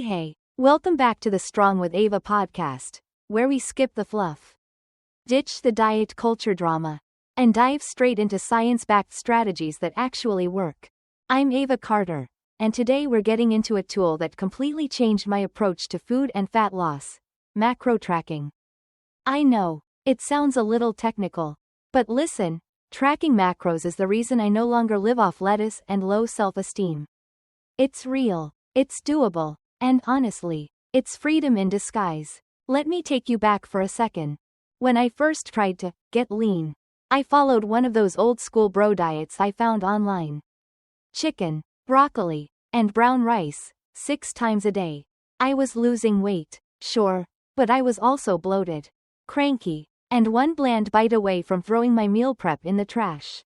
Hey, welcome back to the Strong with Eva podcast, where we skip the fluff, ditch the diet culture drama, and dive straight into science-backed strategies that actually work. I'm Eva Carter, and today we're getting into a tool that completely changed my approach to food and fat loss: macro tracking. I know, it sounds a little technical, but listen, tracking macros is the reason I no longer live off lettuce and low self-esteem. It's real, it's doable, and honestly, it's freedom in disguise. Let me take you back for a second. When I first tried to get lean, I followed one of those old school bro diets I found online. Chicken, broccoli, and brown rice, 6 times a day. I was losing weight, sure, but I was also bloated, cranky, and one bland bite away from throwing my meal prep in the trash.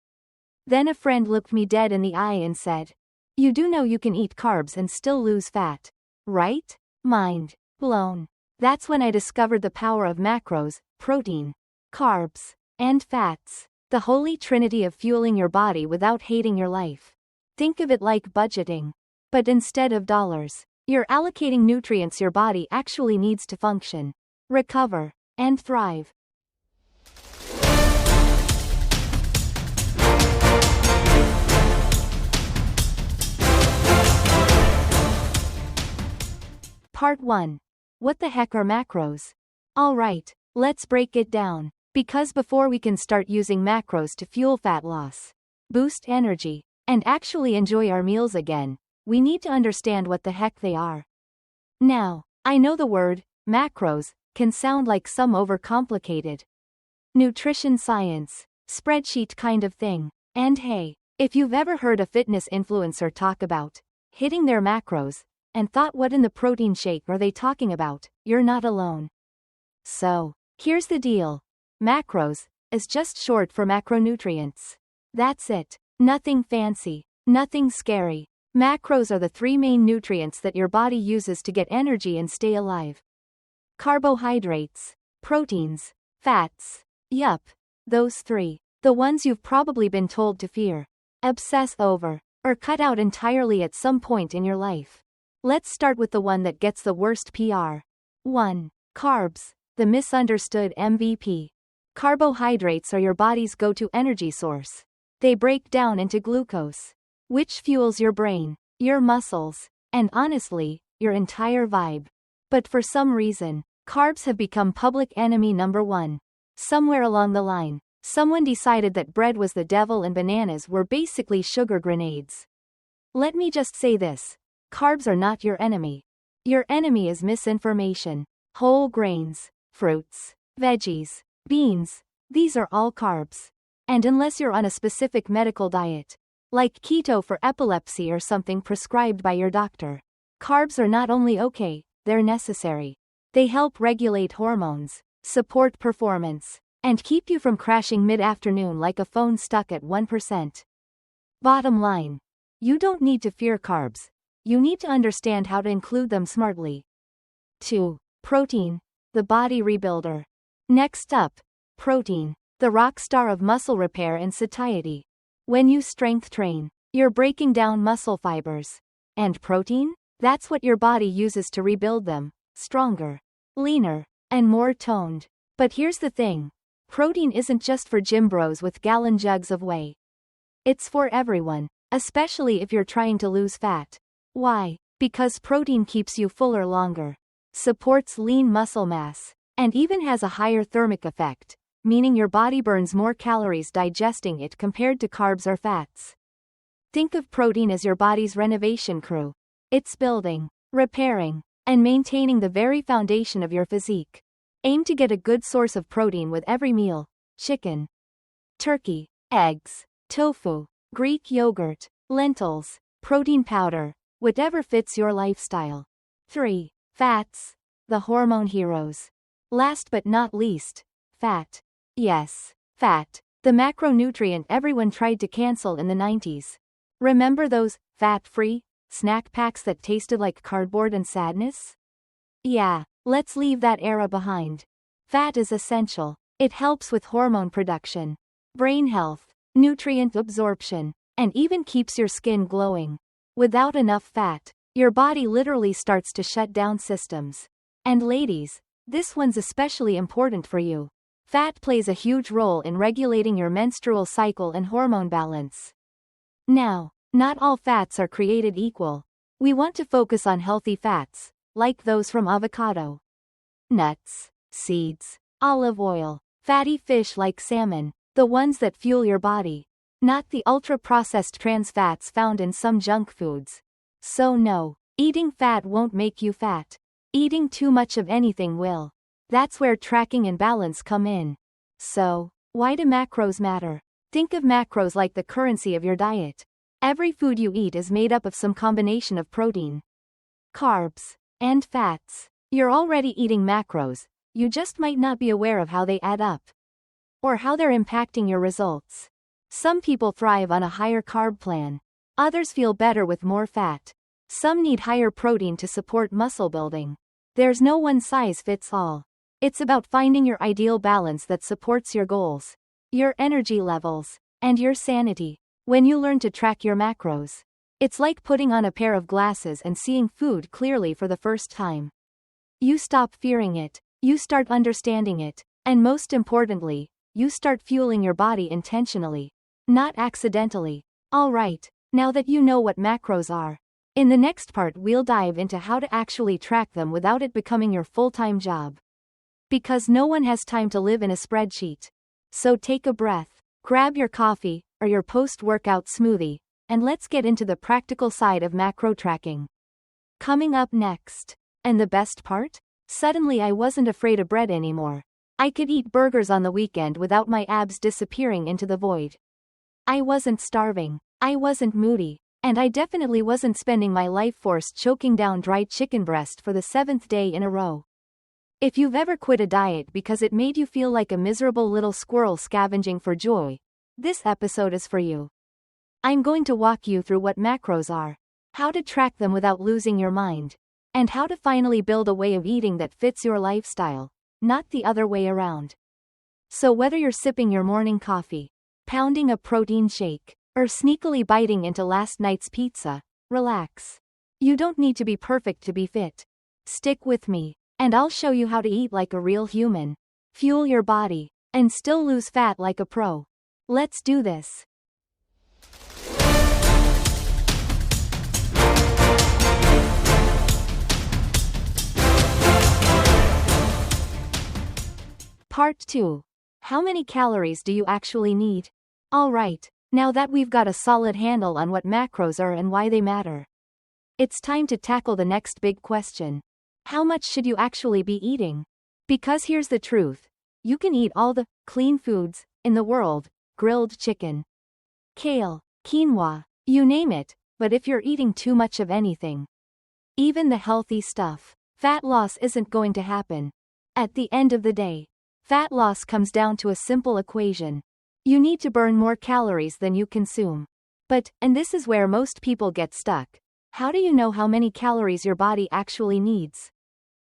Then a friend looked me dead in the eye and said, "You do know you can eat carbs and still lose fat, right?" Mind blown. That's when I discovered the power of macros: protein, carbs, and fats. The holy trinity of fueling your body without hating your life. Think of it like budgeting. But instead of dollars, you're allocating nutrients your body actually needs to function, recover, and thrive. Part 1. What the heck are macros? Alright, let's break it down. Because before we can start using macros to fuel fat loss, boost energy, and actually enjoy our meals again, we need to understand what the heck they are. Now, I know the word macros can sound like some overcomplicated nutrition science spreadsheet kind of thing. And hey, if you've ever heard a fitness influencer talk about hitting their macros and thought, what in the protein shake are they talking about, you're not alone. So, here's the deal. Macros is just short for macronutrients. That's it. Nothing fancy, nothing scary. Macros are the 3 main nutrients that your body uses to get energy and stay alive. Carbohydrates, proteins, fats. Yup, those 3. The ones you've probably been told to fear, obsess over, or cut out entirely at some point in your life. Let's start with the one that gets the worst PR. 1. Carbs, the misunderstood MVP. Carbohydrates are your body's go-to energy source. They break down into glucose, which fuels your brain, your muscles, and honestly, your entire vibe. But for some reason, carbs have become public enemy number 1. Somewhere along the line, someone decided that bread was the devil and bananas were basically sugar grenades. Let me just say this. Carbs are not your enemy. Your enemy is misinformation. Whole grains, fruits, veggies, beans, these are all carbs. And unless you're on a specific medical diet, like keto for epilepsy or something prescribed by your doctor, carbs are not only okay, they're necessary. They help regulate hormones, support performance, and keep you from crashing mid-afternoon like a phone stuck at 1%. Bottom line, you don't need to fear carbs. You need to understand how to include them smartly. 2. Protein, the body rebuilder. Next up, protein, the rock star of muscle repair and satiety. When you strength train, you're breaking down muscle fibers. And protein? That's what your body uses to rebuild them, stronger, leaner, and more toned. But here's the thing. Protein isn't just for gym bros with gallon jugs of whey. It's for everyone, especially if you're trying to lose fat. Why? Because protein keeps you fuller longer, supports lean muscle mass, and even has a higher thermic effect, meaning your body burns more calories digesting it compared to carbs or fats. Think of protein as your body's renovation crew. It's building, repairing, and maintaining the very foundation of your physique. Aim to get a good source of protein with every meal: chicken, turkey, eggs, tofu, Greek yogurt, lentils, protein powder, whatever fits your lifestyle. 3. Fats, the hormone heroes. Last but not least, fat. Yes, fat, the macronutrient everyone tried to cancel in the 90s. Remember those fat-free snack packs that tasted like cardboard and sadness? Yeah, let's leave that era behind. Fat is essential. It helps with hormone production, brain health, nutrient absorption, and even keeps your skin glowing. Without enough fat, your body literally starts to shut down systems. And ladies, this one's especially important for you. Fat plays a huge role in regulating your menstrual cycle and hormone balance. Now, not all fats are created equal. We want to focus on healthy fats, like those from avocado, nuts, seeds, olive oil, fatty fish like salmon, the ones that fuel your body, not the ultra-processed trans fats found in some junk foods. So no, eating fat won't make you fat. Eating too much of anything will. That's where tracking and balance come in. So, why do macros matter? Think of macros like the currency of your diet. Every food you eat is made up of some combination of protein, carbs, and fats. You're already eating macros, you just might not be aware of how they add up, or how they're impacting your results. Some people thrive on a higher carb plan. Others feel better with more fat. Some need higher protein to support muscle building. There's no one size fits all. It's about finding your ideal balance that supports your goals, your energy levels, and your sanity. When you learn to track your macros, it's like putting on a pair of glasses and seeing food clearly for the first time. You stop fearing it, you start understanding it, and most importantly, you start fueling your body intentionally, not accidentally. Alright, now that you know what macros are, in the next part we'll dive into how to actually track them without it becoming your full-time job. Because no one has time to live in a spreadsheet. So take a breath, grab your coffee, or your post-workout smoothie, and let's get into the practical side of macro tracking. Coming up next. And the best part? Suddenly I wasn't afraid of bread anymore. I could eat burgers on the weekend without my abs disappearing into the void. I wasn't starving, I wasn't moody, and I definitely wasn't spending my life force choking down dried chicken breast for the 7th day in a row. If you've ever quit a diet because it made you feel like a miserable little squirrel scavenging for joy, this episode is for you. I'm going to walk you through what macros are, how to track them without losing your mind, and how to finally build a way of eating that fits your lifestyle, not the other way around. So whether you're sipping your morning coffee, pounding a protein shake, or sneakily biting into last night's pizza, relax. You don't need to be perfect to be fit. Stick with me, and I'll show you how to eat like a real human, fuel your body, and still lose fat like a pro. Let's do this. Part 2. How many calories do you actually need? Alright, now that we've got a solid handle on what macros are and why they matter, it's time to tackle the next big question. How much should you actually be eating? Because here's the truth. You can eat all the clean foods in the world, grilled chicken, kale, quinoa, you name it, but if you're eating too much of anything, even the healthy stuff, fat loss isn't going to happen. At the end of the day, fat loss comes down to a simple equation. You need to burn more calories than you consume. But, and this is where most people get stuck, how do you know how many calories your body actually needs?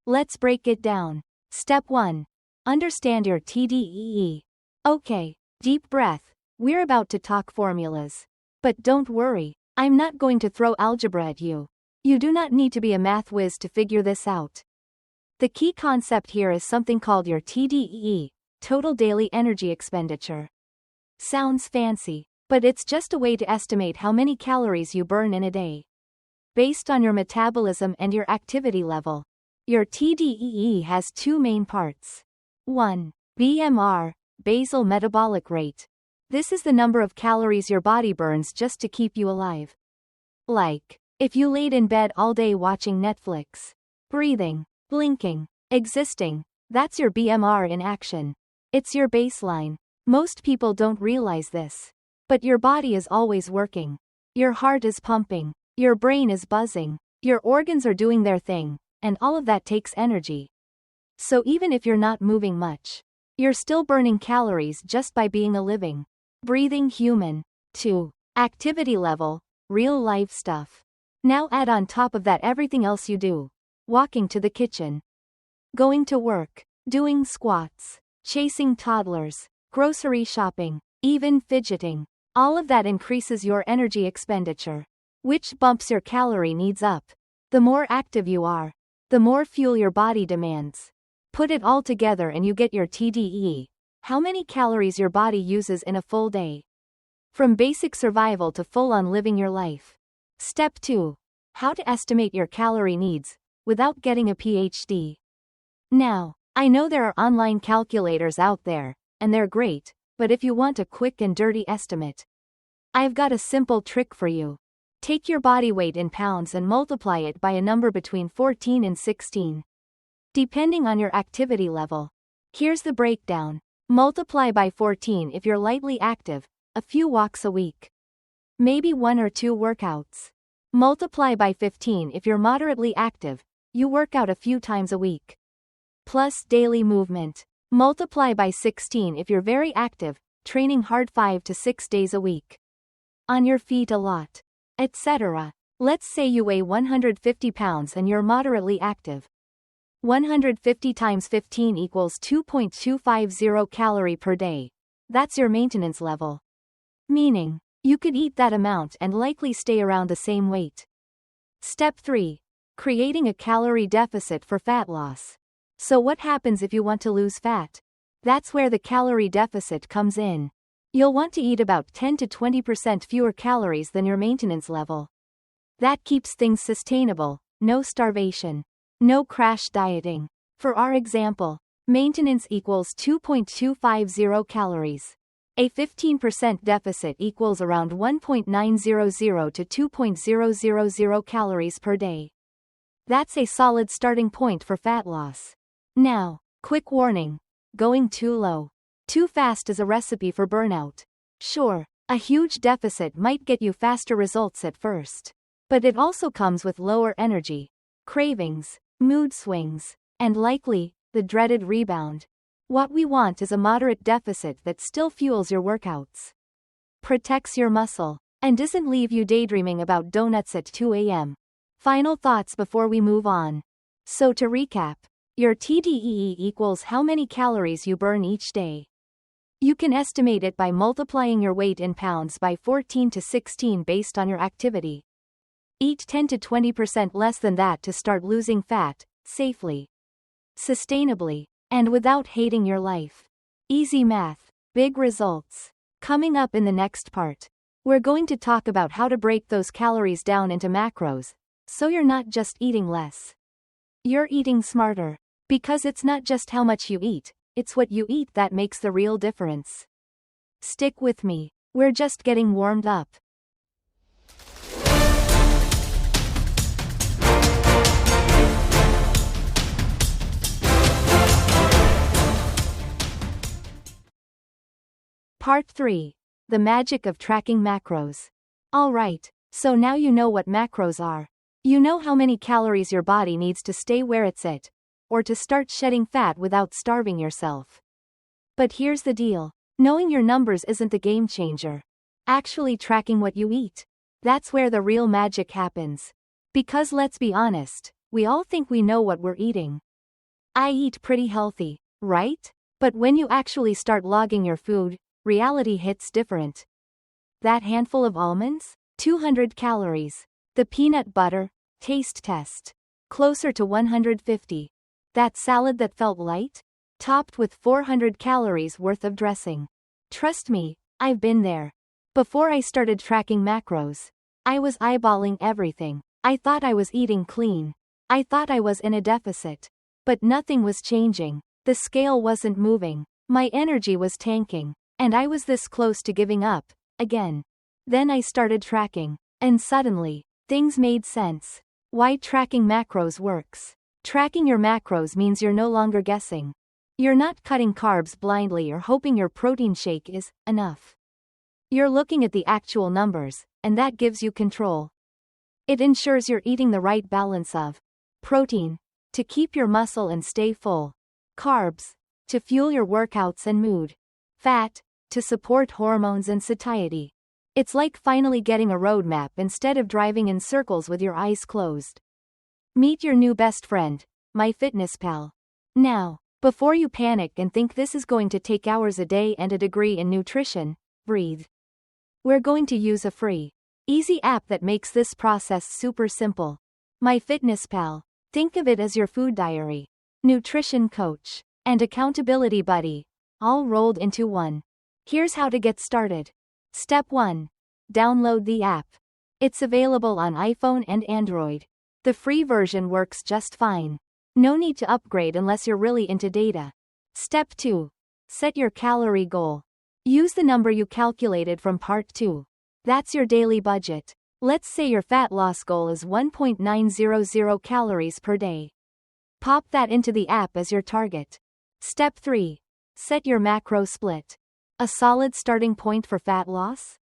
Let's break it down. Step 1. Understand your TDEE. Okay, deep breath. We're about to talk formulas. But don't worry, I'm not going to throw algebra at you. You do not need to be a math whiz to figure this out. The key concept here is something called your TDEE, total daily energy expenditure. Sounds fancy, but it's just a way to estimate how many calories you burn in a day, based on your metabolism and your activity level. Your TDEE has two main parts. 1. BMR, basal metabolic rate. This is the number of calories your body burns just to keep you alive. Like, if you laid in bed all day watching Netflix, breathing, blinking, existing, that's your BMR in action. It's your baseline. Most people don't realize this. But your body is always working. Your heart is pumping. Your brain is buzzing. Your organs are doing their thing. And all of that takes energy. So even if you're not moving much, you're still burning calories just by being a living, breathing human. 2. Activity level, real life stuff. Now add on top of that everything else you do. Walking to the kitchen, going to work, doing squats, chasing toddlers, grocery shopping, even fidgeting. All of that increases your energy expenditure, which bumps your calorie needs up. The more active you are, the more fuel your body demands. Put it all together and you get your TDEE, how many calories your body uses in a full day. From basic survival to full-on living your life. Step 2. How to estimate your calorie needs, without getting a PhD. Now, I know there are online calculators out there, and they're great, but if you want a quick and dirty estimate, I've got a simple trick for you. Take your body weight in pounds and multiply it by a number between 14 and 16. Depending on your activity level. Here's the breakdown. Multiply by 14 if you're lightly active, a few walks a week. Maybe 1 or 2 workouts. Multiply by 15 if you're moderately active, you work out a few times a week. Plus daily movement. Multiply by 16 if you're very active, training hard 5 to 6 days a week. On your feet a lot. Etc. Let's say you weigh 150 pounds and you're moderately active. 150 times 15 equals 2.250 calorie per day. That's your maintenance level. Meaning, you could eat that amount and likely stay around the same weight. Step 3. Creating a calorie deficit for fat loss. So what happens if you want to lose fat? That's where the calorie deficit comes in. You'll want to eat about 10 to 20% fewer calories than your maintenance level. That keeps things sustainable, no starvation. No crash dieting. For our example, maintenance equals 2.250 calories. A 15% deficit equals around 1.900 to 2.000 calories per day. That's a solid starting point for fat loss. Now, quick warning. Going too low, too fast is a recipe for burnout. Sure, a huge deficit might get you faster results at first. But it also comes with lower energy, cravings, mood swings, and likely, the dreaded rebound. What we want is a moderate deficit that still fuels your workouts, protects your muscle, and doesn't leave you daydreaming about donuts at 2 a.m. Final thoughts before we move on. So to recap, your TDEE equals how many calories you burn each day. You can estimate it by multiplying your weight in pounds by 14 to 16 based on your activity. Eat 10 to 20% less than that to start losing fat, safely, sustainably, and without hating your life. Easy math, big results. Coming up in the next part, we're going to talk about how to break those calories down into macros, so you're not just eating less. You're eating smarter. Because it's not just how much you eat, it's what you eat that makes the real difference. Stick with me, we're just getting warmed up. Part 3. The magic of tracking macros. Alright, so now you know what macros are. You know how many calories your body needs to stay where it's at, or to start shedding fat without starving yourself. But here's the deal. Knowing your numbers isn't the game changer. Actually tracking what you eat. That's where the real magic happens. Because let's be honest, we all think we know what we're eating. I eat pretty healthy, right? But when you actually start logging your food, reality hits different. That handful of almonds? 200 calories. The peanut butter? Taste test. Closer to 150. That salad that felt light? Topped with 400 calories worth of dressing. Trust me, I've been there. Before I started tracking macros, I was eyeballing everything. I thought I was eating clean. I thought I was in a deficit. But nothing was changing. The scale wasn't moving. My energy was tanking. And I was this close to giving up, again. Then I started tracking. And suddenly, things made sense. Why tracking macros works. Tracking your macros means you're no longer guessing. You're not cutting carbs blindly or hoping your protein shake is enough. You're looking at the actual numbers, and that gives you control. It ensures you're eating the right balance of protein, to keep your muscle and stay full, carbs, to fuel your workouts and mood, fat, to support hormones and satiety. It's like finally getting a roadmap instead of driving in circles with your eyes closed. Meet your new best friend, MyFitnessPal. Now, before you panic and think this is going to take hours a day and a degree in nutrition, breathe. We're going to use a free, easy app that makes this process super simple. MyFitnessPal. Think of it as your food diary, nutrition coach, and accountability buddy, all rolled into one. Here's how to get started. Step 1. Download the app. It's available on iPhone and Android. The free version works just fine. No need to upgrade unless you're really into data. Step 2. Set your calorie goal. Use the number you calculated from part 2. That's your daily budget. Let's say your fat loss goal is 1.900 calories per day. Pop that into the app as your target. Step 3. Set your macro split. A solid starting point for fat loss?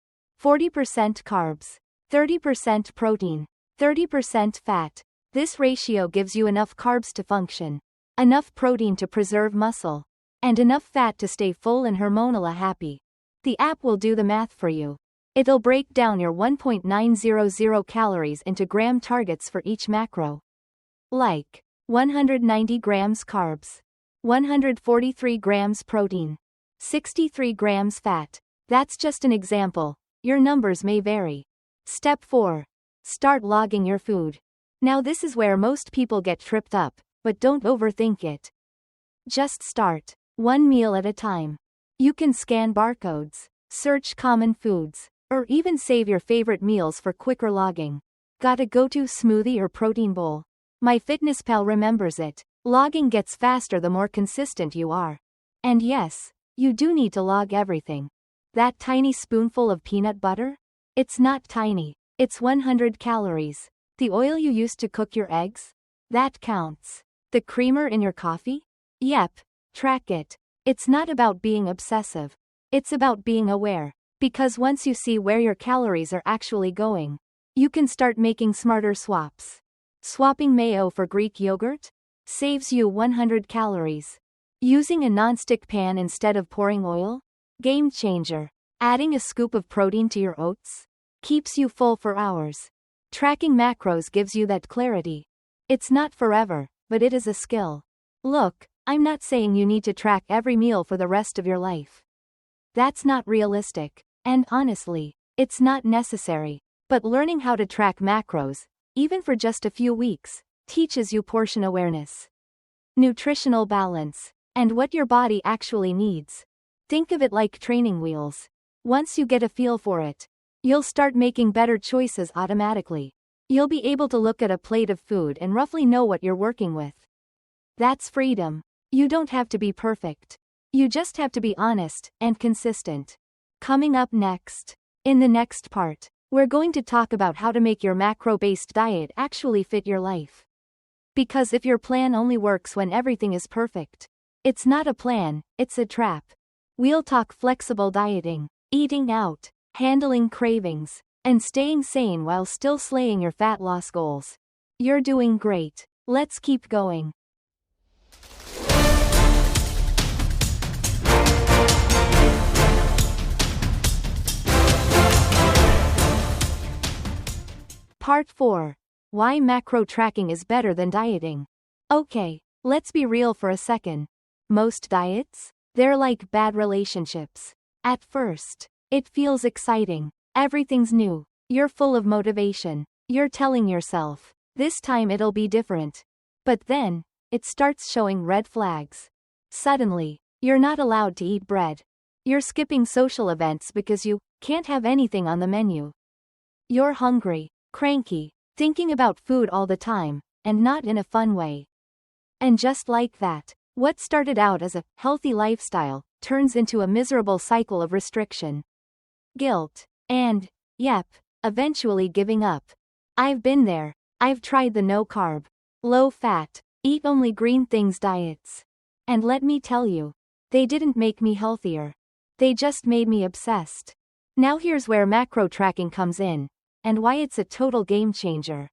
40% carbs, 30% protein, 30% fat. This ratio gives you enough carbs to function, enough protein to preserve muscle, and enough fat to stay full and hormonally happy. The app will do the math for you. It'll break down your 1.900 calories into gram targets for each macro. Like 190 grams carbs, 143 grams protein, 63 grams fat. That's just an example. Your numbers may vary. Step 4. Start logging your food. Now this is where most people get tripped up, but don't overthink it. Just start, one meal at a time. You can scan barcodes, search common foods, or even save your favorite meals for quicker logging. Got a go-to smoothie or protein bowl? MyFitnessPal remembers it. Logging gets faster the more consistent you are. And yes, you do need to log everything. That tiny spoonful of peanut butter? It's not tiny. It's 100 calories. The oil you used to cook your eggs? That counts. The creamer in your coffee? Yep. Track it. It's not about being obsessive. It's about being aware. Because once you see where your calories are actually going, you can start making smarter swaps. Swapping mayo for Greek yogurt? Saves you 100 calories. Using a nonstick pan instead of pouring oil? Game changer. Adding a scoop of protein to your oats? Keeps you full for hours. Tracking macros gives you that clarity. It's not forever, but it is a skill. Look, I'm not saying you need to track every meal for the rest of your life. That's not realistic. And honestly, it's not necessary. But learning how to track macros, even for just a few weeks, teaches you portion awareness, nutritional balance, and what your body actually needs. Think of it like training wheels. Once you get a feel for it, you'll start making better choices automatically. You'll be able to look at a plate of food and roughly know what you're working with. That's freedom. You don't have to be perfect. You just have to be honest and consistent. Coming up next. In the next part, we're going to talk about how to make your macro-based diet actually fit your life. Because if your plan only works when everything is perfect, it's not a plan, it's a trap. We'll talk flexible dieting, eating out, handling cravings, and staying sane while still slaying your fat loss goals. You're doing great. Let's keep going. Part 4. Why macro tracking is better than dieting. Okay, let's be real for a second. Most diets? They're like bad relationships. At first, it feels exciting. Everything's new. You're full of motivation. You're telling yourself, this time it'll be different. But then, it starts showing red flags. Suddenly, you're not allowed to eat bread. You're skipping social events because you can't have anything on the menu. You're hungry, cranky, thinking about food all the time, and not in a fun way. And just like that, what started out as a healthy lifestyle turns into a miserable cycle of restriction, guilt, and, yep, eventually giving up. I've been there. I've tried the no-carb, low-fat, eat-only green things diets. And let me tell you, they didn't make me healthier. They just made me obsessed. Now here's where macro tracking comes in, and why it's a total game changer.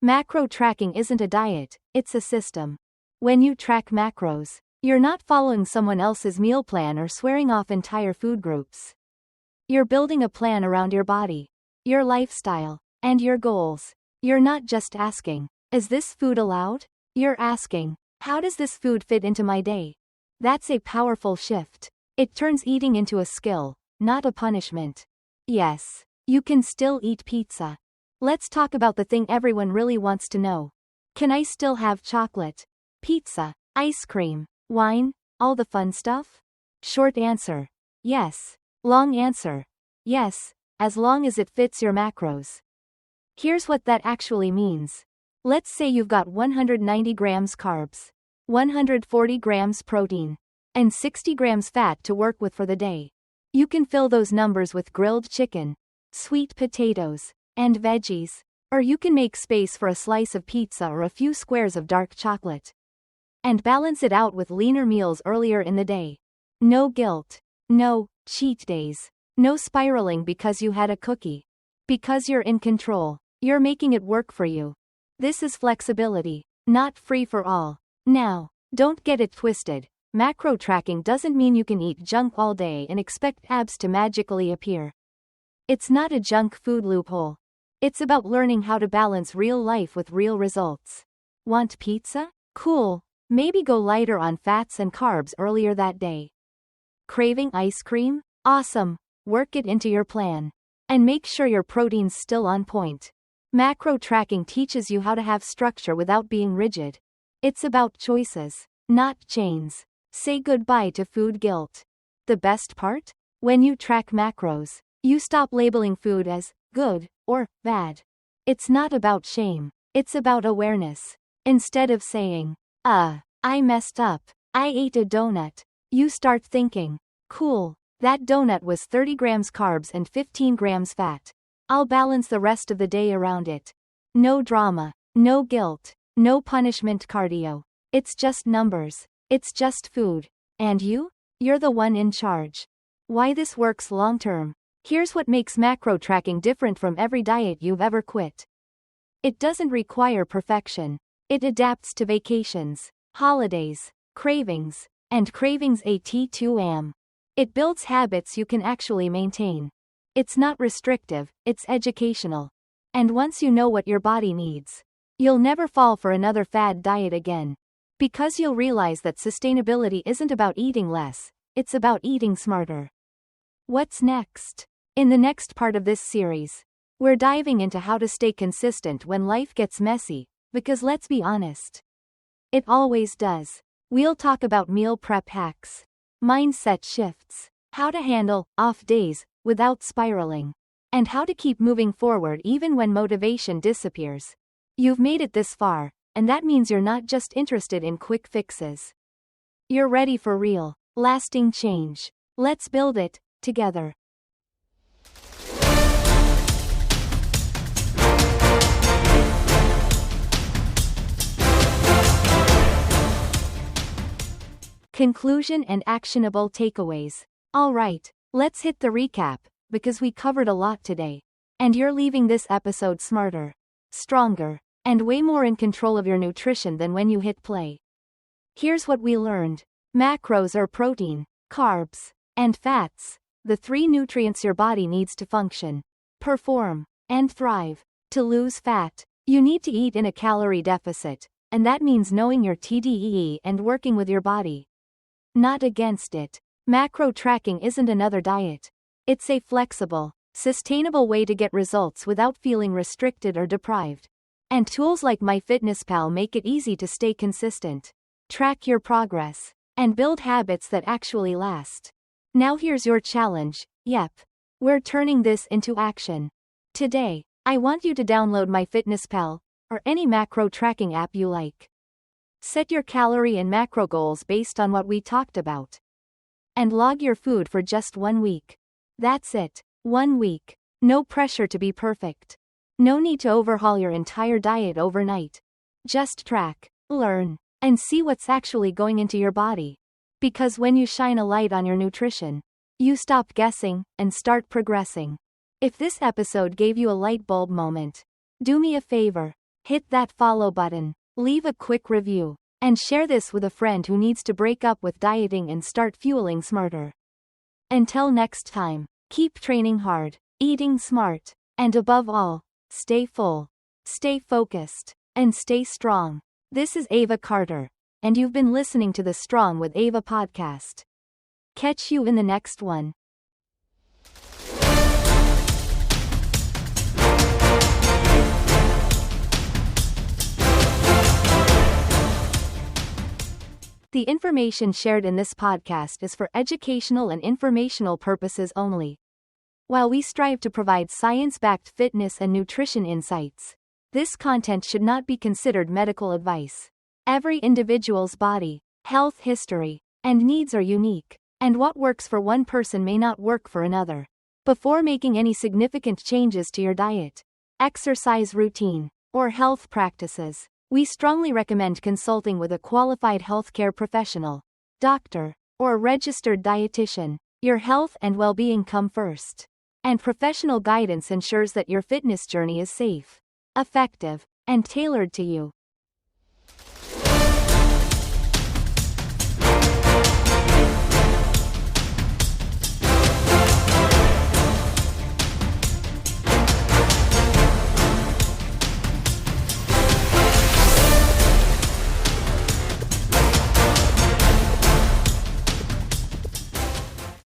Macro tracking isn't a diet, it's a system. When you track macros, you're not following someone else's meal plan or swearing off entire food groups. You're building a plan around your body, your lifestyle, and your goals. You're not just asking, is this food allowed? You're asking, how does this food fit into my day? That's a powerful shift. It turns eating into a skill, not a punishment. Yes, you can still eat pizza, Let's talk about the thing everyone really wants to know. Can I still have chocolate, pizza, ice cream, wine, all the fun stuff? Short answer, yes. Long answer, yes, as long as it fits your macros. Here's what that actually means. Let's say you've got 190 grams carbs, 140 grams protein, and 60 grams fat to work with for the day. You can fill those numbers with grilled chicken, sweet potatoes, and veggies, or you can make space for a slice of pizza or a few squares of dark chocolate. And balance it out with leaner meals earlier in the day. No guilt, no cheat days, no spiraling because you had a cookie. Because you're in control, you're making it work for you. This is flexibility, not free for all. Now, don't get it twisted. Macro tracking doesn't mean you can eat junk all day and expect abs to magically appear. It's not a junk food loophole. It's about learning how to balance real life with real results. Want pizza? Cool. Maybe go lighter on fats and carbs earlier that day. Craving ice cream? Awesome. Work it into your plan. And make sure your protein's still on point. Macro tracking teaches you how to have structure without being rigid. It's about choices, not chains. Say goodbye to food guilt. The best part? When you track macros, you stop labeling food as good or bad. It's not about shame, it's about awareness. Instead of saying, I messed up, I ate a donut, you start thinking, cool, that donut was 30 grams carbs and 15 grams fat. I'll balance the rest of the day around it. No drama, no guilt, no punishment cardio. It's just numbers. It's just food. And you're the one in charge. Why this works long term? Here's what makes macro tracking different from every diet you've ever quit. It doesn't require perfection. It adapts to vacations, holidays, cravings, and cravings at2am. It builds habits you can actually maintain. It's not restrictive, it's educational. And once you know what your body needs, you'll never fall for another fad diet again. Because you'll realize that sustainability isn't about eating less, it's about eating smarter. What's next? In the next part of this series, we're diving into how to stay consistent when life gets messy, because let's be honest, it always does. We'll talk about meal prep hacks, mindset shifts, how to handle off days without spiraling, and how to keep moving forward even when motivation disappears. You've made it this far, and that means you're not just interested in quick fixes. You're ready for real, lasting change. Let's build it together. Conclusion and actionable takeaways. Alright, let's hit the recap, because we covered a lot today. And you're leaving this episode smarter, stronger, and way more in control of your nutrition than when you hit play. Here's what we learned. Macros are protein, carbs, and fats, the 3 nutrients your body needs to function, perform, and thrive. To lose fat, you need to eat in a calorie deficit, and that means knowing your TDEE and working with your body, not against it. Macro tracking isn't another diet. It's a flexible, sustainable way to get results without feeling restricted or deprived. And tools like MyFitnessPal make it easy to stay consistent, track your progress, and build habits that actually last. Now here's your challenge. Yep, we're turning this into action. Today, I want you to download MyFitnessPal, or any macro tracking app you like. Set your calorie and macro goals based on what we talked about. And log your food for just 1 week. That's it, 1 week. No pressure to be perfect. No need to overhaul your entire diet overnight. Just track, learn, and see what's actually going into your body. Because when you shine a light on your nutrition, you stop guessing and start progressing. If this episode gave you a light bulb moment, do me a favor, hit that follow button, leave a quick review, and share this with a friend who needs to break up with dieting and start fueling smarter. Until next time, keep training hard, eating smart, and above all, stay full, stay focused, and stay strong. This is Eva Carter, and you've been listening to the Strong with Eva podcast. Catch you in the next one. The information shared in this podcast is for educational and informational purposes only. While we strive to provide science-backed fitness and nutrition insights, this content should not be considered medical advice. Every individual's body, health history, and needs are unique, and what works for one person may not work for another. Before making any significant changes to your diet, exercise routine, or health practices, we strongly recommend consulting with a qualified healthcare professional, doctor, or registered dietitian. Your health and well-being come first, and professional guidance ensures that your fitness journey is safe, effective, and tailored to you.